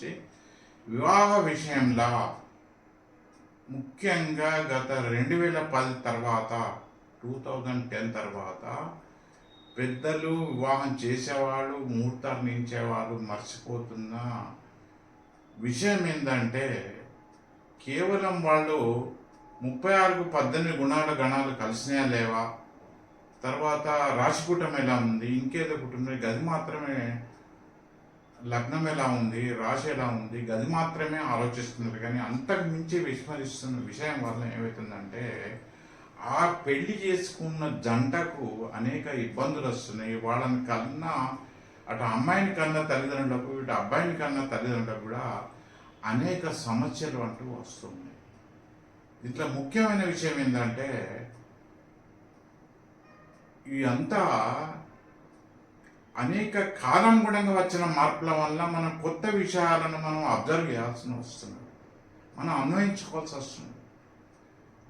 సంబంధించి వివాహ విషయంలో ముఖ్యంగా గత 2010 తర్వాత 2010 తర్వాత పెద్దలు వివాహం చేసేవాళ్ళు ముహూర్తాలు నించేవాళ్ళు మర్చిపోతున్న విషయం ఏంటంటే కేవలం వాళ్ళు 36కు 18 గుణాల గణాలు కలిసినాయా లేవా, తర్వాత రాశికూటం ఎలా ఉంది, ఇంకేదో కుటుంబం గది మాత్రమే, లగ్నం ఎలా ఉంది, రాశి ఎలా ఉంది, గది మాత్రమే ఆలోచిస్తున్నారు. కానీ అంతకు మించి విస్మరిస్తున్న విషయం వల్ల ఏమవుతుందంటే ఆ పెళ్లి చేసుకున్న జంటకు అనేక ఇబ్బందులు వస్తున్నాయి. వాళ్ళని కన్నా అటు అమ్మాయిని కన్నా తల్లిదండ్రులకు, ఇటు అబ్బాయిని కన్నా తల్లిదండ్రులకు కూడా అనేక సమస్యలు అంటూ వస్తున్నాయి. ఇట్లా ముఖ్యమైన విషయం ఏంటంటే ఇదంతా అనేక కాలం కూడా వచ్చిన మార్పుల వల్ల మనం కొత్త విషయాలను మనం అబ్జర్వ్ చేయాల్సి వస్తుంది, మనం అన్వయించుకోవాల్సి వస్తుంది.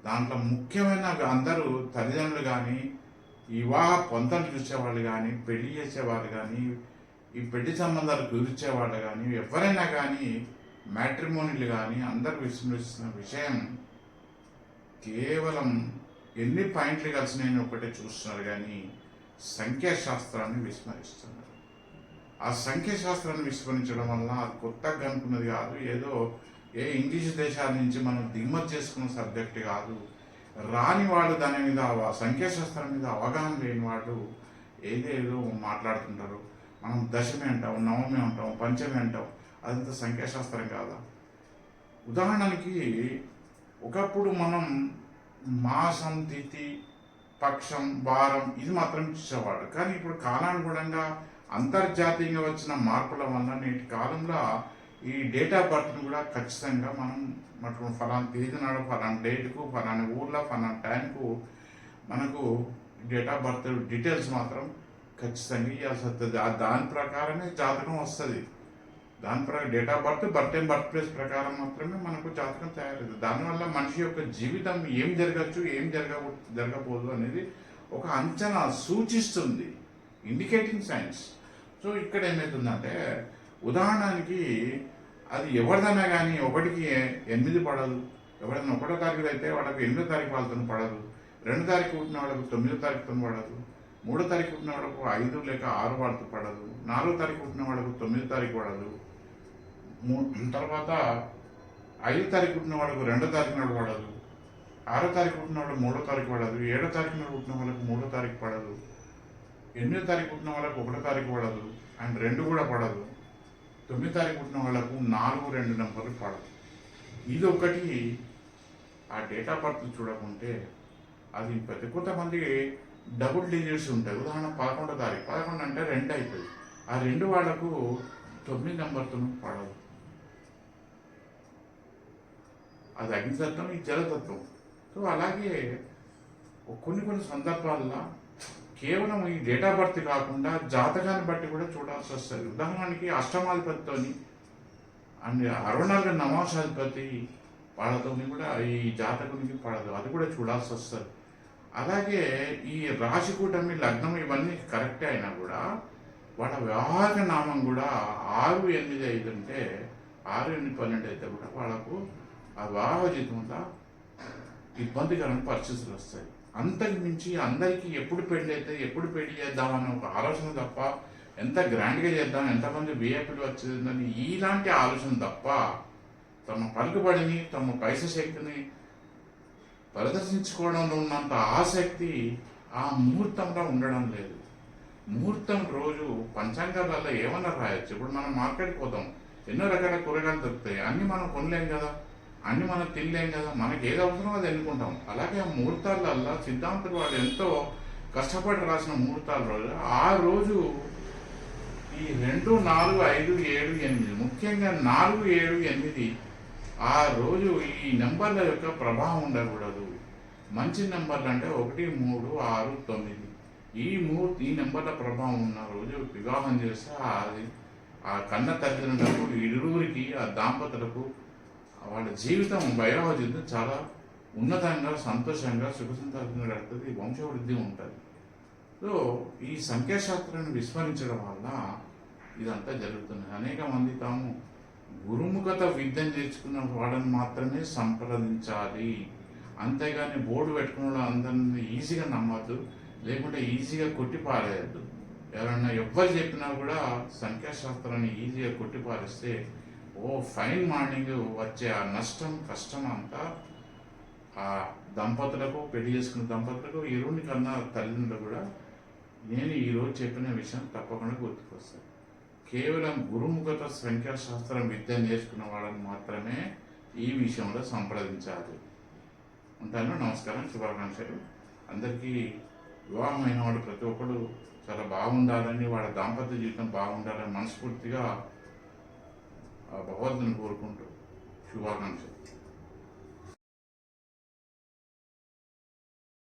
దాంట్లో ముఖ్యమైన అందరూ తల్లిదండ్రులు కానీ, వివాహ పొంతలు చూసేవాళ్ళు కానీ, పెళ్లి చేసేవాళ్ళు కానీ, ఈ పెళ్లి సంబంధాలు కుదిర్చేవాళ్ళు కానీ, ఎవరైనా కానీ, మ్యాట్రిమోనీలు కానీ అందరూ విస్మరిస్తున్న విషయం కేవలం ఎన్ని పాయింట్లు కలిసినాయని ఒకటే చూస్తున్నారు కానీ సంఖ్యాశాస్త్రాన్ని విస్మరిస్తున్నారు. ఆ సంఖ్యాశాస్త్రాన్ని విస్మరించడం వల్ల అది కొత్తగా కనుక్కున్నది కాదు, ఏదో ఇంగ్లీష్ దేశాల నుంచి మనం దిగుమతి చేసుకున్న సబ్జెక్ట్ కాదు. రాని వాళ్ళు దాని మీద సంఖ్యాశాస్త్రం మీద అవగాహన లేని వాళ్ళు ఏదేదో మాట్లాడుతుంటారు. మనం దశమి అంటాం, నవమి అంటాం, పంచమి అంటాం, అదంతా సంఖ్యాశాస్త్రం కాదా? ఉదాహరణకి ఒకప్పుడు మనం మాసం, తిథి, పక్షం, వారం ఇది మాత్రం చూసేవాడు. కానీ ఇప్పుడు కాలానుగుణంగా అంతర్జాతీయంగా వచ్చిన మార్పుల వల్ల నేటి కాలంలో ఈ డేట్ ఆఫ్ బర్త్ను కూడా ఖచ్చితంగా మనకు ఫలానా తేదీ నాడు, ఫలానా డేట్కు, ఫలానా ఊర్లో, ఫలానా టైంకు మనకు డేట్ ఆఫ్ బర్త్ డీటెయిల్స్ మాత్రం ఖచ్చితంగా ఇవ్వాల్సి వస్తుంది. దాని ప్రకారమే జాతకం వస్తుంది. దాని ప్రకారం date of birth, birth place ప్రకారం మాత్రమే మనకు జాతకం తయారవుతుంది. దానివల్ల మనిషి యొక్క జీవితం ఏం జరగచ్చు, ఏం జరగబోదు అనేది ఒక అంచనా సూచిస్తుంది, ఇండికేటింగ్ సైన్స్. సో ఇక్కడ ఏమవుతుందంటే ఉదాహరణకి అది ఎవరిదైనా కానీ 1కి 8 పడదు. ఎవరైనా 1వ తారీఖు అయితే వాళ్ళకి 8వ తారీఖు వాళ్ళతో పడదు, 2వ తారీఖు పుట్టిన వాళ్ళకు 9వ తారీఖుతో పడదు, 3వ తారీఖు పుట్టిన వాళ్ళకు 5 లేక 6 వాళ్ళతో పడదు, 4వ తారీఖు పుట్టిన వాళ్ళకు 9వ తారీఖు పడదు, తర్వాత 5వ తారీఖు పుట్టిన వాళ్ళకు 2వ తారీఖు నాడు పడదు, 6వ తారీఖు పుట్టిన వాళ్ళకు 3వ తారీఖు పడదు, 7వ తారీఖు నాడు పుట్టిన వాళ్ళకు 3వ తారీఖు పడదు, 8వ తారీఖు పుట్టిన వాళ్ళకు 1వ తారీఖు పడదు అండ్ 2 కూడా పడదు, 9వ తారీఖు పుట్టిన వాళ్ళకు 4, 2 నెంబర్లు పడదు. ఇది ఒకటి. ఆ డేట్ ఆఫ్ బర్త్ చూడకుంటే అది కొంతమంది డబుల్ డిజిట్స్ ఉంటాయి. ఉదాహరణ 11వ తారీఖు, 11 అంటే 2 అవుతుంది. ఆ 2 వాళ్ళకు 9 నెంబర్తో పడదు. అది అగ్నితత్వం, ఈ జలతత్వం. సో అలాగే కొన్ని సందర్భాల్లో కేవలం ఈ డేట్ ఆఫ్ బర్త్ కాకుండా జాతకాన్ని బట్టి కూడా చూడాల్సి వస్తుంది. ఉదాహరణకి అష్టమాధిపతితోని అండ్ 64 నవాంశాధిపతి వాళ్ళతో కూడా ఈ జాతకునికి పడదు, అది కూడా చూడాల్సి వస్తుంది. అలాగే ఈ రాశి కూటమి, లగ్నం ఇవన్నీ కరెక్టే అయినా కూడా వాళ్ళ వ్యవహారిక నామం కూడా 6, 8, 5 అంటే 6, 8, 12 అయితే కూడా వాళ్ళకు ఆ వివాహ జీవితంలో ఇబ్బందికరమైన పరిస్థితులు వస్తాయి. అంతకు మించి అందరికీ ఎప్పుడు పెళ్లి అయితే ఎప్పుడు పెళ్లి చేద్దామని ఒక ఆలోచన తప్ప, ఎంత గ్రాండ్గా చేద్దాం, ఎంతమంది విఐపీలు వచ్చేదని ఇలాంటి ఆలోచన తప్ప తమ పలుకుబడిని, తమ పైస శక్తిని ప్రదర్శించుకోవడంలో ఉన్నంత ఆసక్తి ఆ ముహూర్తంలో ఉండడం లేదు. ముహూర్తం రోజు పంచాంగాలలో ఏమన్నా రాయొచ్చు. ఇప్పుడు మనం మార్కెట్కి పోతాం, ఎన్నో రకాల కూరగాయలు దొరుకుతాయి. అన్నీ మనం కొనలేం కదా, అన్నీ మనం తినలేం కదా, మనకి ఏది అవసరమో అది ఎన్నుకుంటాం. అలాగే ఆ ముహూర్తాలల్లో సిద్ధాంతులు వాళ్ళు ఎంతో కష్టపడి రాసిన ముహూర్తాల రోజు ఆ రోజు ఈ 2, 4, 5, 7, 8 ముఖ్యంగా 4, 7, 8 ఆ రోజు ఈ నెంబర్ల యొక్క ప్రభావం ఉండకూడదు. మంచి నెంబర్లు అంటే 1, 3, 6, 9 ఈ నెంబర్ల ప్రభావం ఉన్న రోజు వివాహం చేస్తే అది ఆ కన్న తల్లిదండ్రులకు, ఇరువురికి, ఆ దాంపతులకు వాళ్ళ జీవితం, వైవాహ జీవితం చాలా ఉన్నతంగా, సంతోషంగా, సుఖ సంతోషంగా గడుపుతుంది, వంశవృద్ధి ఉంటుంది. సో ఈ సంఖ్యాశాస్త్రాన్ని విస్మరించడం వల్ల ఇదంతా జరుగుతుంది. అనేక మంది తాము గురుముఖత విద్య నేర్చుకున్న వాడని మాత్రమే సంప్రదించాలి. అంతేగాని బోర్డు పెట్టుకున్న వాళ్ళు అందరినీ ఈజీగా నమ్మద్దు, లేకుంటే ఈజీగా కొట్టిపారేయద్దు. ఎవరన్నా ఎవ్వరు చెప్పినా కూడా సంఖ్యాశాస్త్రాన్ని ఈజీగా కొట్టిపారేస్తే ఫైన్ మార్నింగ్ వచ్చే ఆ నష్టం కష్టం అంతా ఆ దంపతులకు, పెళ్లి చేసుకున్న దంపతులకు, ఇరువుని కన్నా తల్లిదండ్రులు కూడా నేను ఈరోజు చెప్పిన విషయం తప్పకుండా గుర్తుకొస్తాను. కేవలం గురుముఖత సంఖ్యాశాస్త్రం విద్య నేర్చుకున్న వాళ్ళని మాత్రమే ఈ విషయంలో సంప్రదించాలి. ఉంటాను. నమస్కారం, శుభాకాంక్షలు. అందరికీ వివాహమైన వాడు ప్రతి ఒక్కరు చాలా బాగుండాలని, వాళ్ళ దాంపత్య జీవితం బాగుండాలని మనస్ఫూర్తిగా భగవంతుని కోరుకుంటూ శుభాకాంక్షలు.